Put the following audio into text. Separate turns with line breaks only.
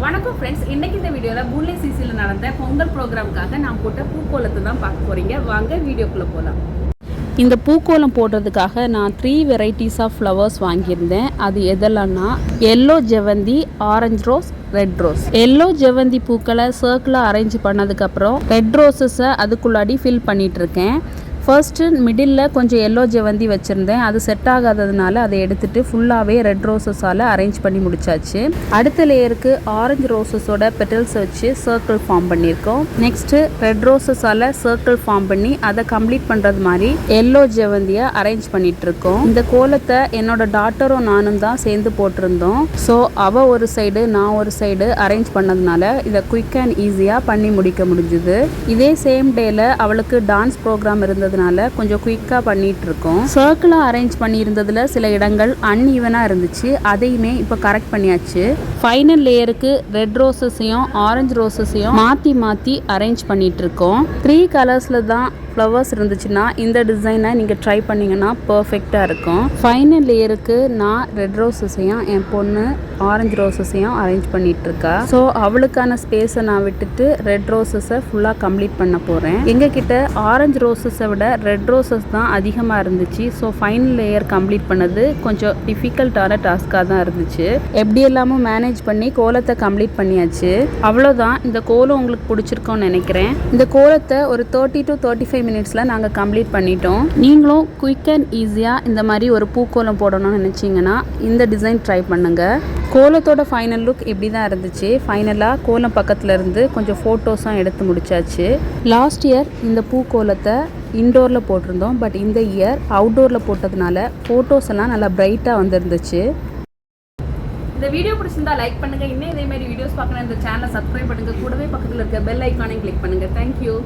வணக்கம் ஃப்ரெண்ட்ஸ், இன்னைக்கு இந்த வீடியோவில் பூலே சிசியில் நடந்த பொங்கல் ப்ரோக்ராமுக்காக நான் போட்ட பூக்கோலத்தை தான் பார்க்க போகிறீங்க. வாங்க வீடியோக்குள்ளே போகலாம். இந்த பூக்கோலம் போடுறதுக்காக நான் 3 வெரைட்டிஸ் ஆஃப் ஃப்ளவர்ஸ் வாங்கியிருந்தேன். அது எதெல்லாம்னா எல்லோ ஜெவந்தி, orange rose, red rose. Yellow ஜெவந்தி பூக்களை சர்க்கிளாக அரேஞ்ச் பண்ணதுக்கப்புறம் ரெட் ரோஸஸை அதுக்குள்ளாடி ஃபில் பண்ணிகிட்ருக்கேன். ஃபர்ஸ்ட்டு மிடில் கொஞ்சம் எல்லோ ஜெவந்தி வச்சுருந்தேன். அது செட் ஆகாததுனால அதை எடுத்துகிட்டு ஃபுல்லாகவே ரெட் ரோஸஸால் அரேஞ்ச் பண்ணி முடிச்சாச்சு. அடுத்த லேயருக்கு ஆரஞ்சு ரோஸஸோட பெட்டல்ஸை வச்சு சர்க்கிள் ஃபார்ம் பண்ணியிருக்கோம். நெக்ஸ்ட்டு ரெட் ரோஸஸால் சர்க்கிள் ஃபார்ம் பண்ணி அதை கம்ப்ளீட் பண்ணுறது மாதிரி எல்லோ ஜெவந்தியை அரேஞ்ச் பண்ணிகிட்ருக்கோம். இந்த கோலத்தை என்னோட டாட்டரும் நானும் தான் சேர்ந்து போட்டிருந்தோம். ஸோ அவள் ஒரு சைடு, நான் ஒரு சைடு அரேஞ்ச் பண்ணதுனால இதை குயிக் அண்ட் ஈஸியாக பண்ணி முடிக்க முடிஞ்சுது. இதே சேம் டேயில் அவளுக்கு டான்ஸ் ப்ரோக்ராம் இருந்தது, கொஞ்சம் குயிக்காக பண்ணிட்டு இருக்கோம். சர்க்கிளாக அரேஞ்ச் பண்ணியிருந்ததுல சில இடங்கள் அன்ஈவனாக இருந்துச்சு. அதையுமே இப்போ கரெக்ட் பண்ணியாச்சு. ஃபைனல் லேயருக்கு ரெட் ரோஸஸையும் ஆரஞ்சு ரோஸஸையும் மாற்றி அரேஞ்ச் பண்ணிட்டு இருக்கோம். 3 கலர்ஸில் தான் ஃப்ளவர்ஸ் இருந்துச்சுன்னா இந்த டிசைனை நீங்கள் ட்ரை பண்ணிங்கன்னா பர்ஃபெக்டாக இருக்கும். ஃபைனல் லேயருக்கு நான் ரெட் ரோஸஸையும் என் பொண்ணு ஆரஞ்சு ரோஸஸையும் அரேஞ்ச் பண்ணிகிட்ருக்கா. ஸோ அவளுக்கான ஸ்பேஸை நான் விட்டுட்டு ரெட் ரோஸஸை ஃபுல்லாக கம்ப்ளீட் பண்ண போகிறேன். எங்ககிட்ட ஆரஞ்சு ரோஸஸை விட ரெட் ரோஸஸ் தான் அதிகமாக இருந்துச்சு. ஸோ ஃபைனல் லேயர் கம்ப்ளீட் பண்ணது கொஞ்சம் டிஃபிகல்ட்டான டாஸ்காக தான் இருந்துச்சு. எப்படி எல்லாமும் மேனேஜ் பண்ணி கோலத்தை கம்ப்ளீட் பண்ணியாச்சு. அவ்வளோதான். இந்த கோலம் உங்களுக்கு பிடிச்சிருக்கோன்னு நினைக்கிறேன். இந்த கோலத்தை ஒரு 30 to 35 மினிட்ஸில் நாங்கள் கம்ப்ளீட் பண்ணிட்டோம். நீங்களும் குயிக் அண்ட் ஈஸியாக இந்த மாதிரி ஒரு பூக்கோலம் போடணும்னு நினச்சிங்கன்னா இந்த டிசைன் ட்ரை பண்ணுங்கள். கோலத்தோட ஃபைனல் லுக் இப்படி தான் இருந்துச்சு. ஃபைனலாக கோலம் பக்கத்தில் இருந்து கொஞ்சம் ஃபோட்டோஸும் எடுத்து முடிச்சாச்சு. லாஸ்ட் இயர் இந்த பூக்கோலத்தை இன்டோரில் போட்டிருந்தோம். பட் இந்த இயர் அவுட்டோரில் போட்டதுனால ஃபோட்டோஸ் எல்லாம் நல்லா பிரைட்டாக வந்துருந்துச்சு. இந்த வீடியோ பிடிச்சிருந்தா லைக் பண்ணுங்கள். இன்னும் இதே மாதிரி வீடியோஸ் பார்க்கணும் இந்த சேனலை சப்ஸ்கிரைப் பண்ணுங்கள். கூடவே பக்கத்தில் இருக்க பெல் ஐக்கானையும் கிளிக் பண்ணுங்கள். தேங்க்யூ.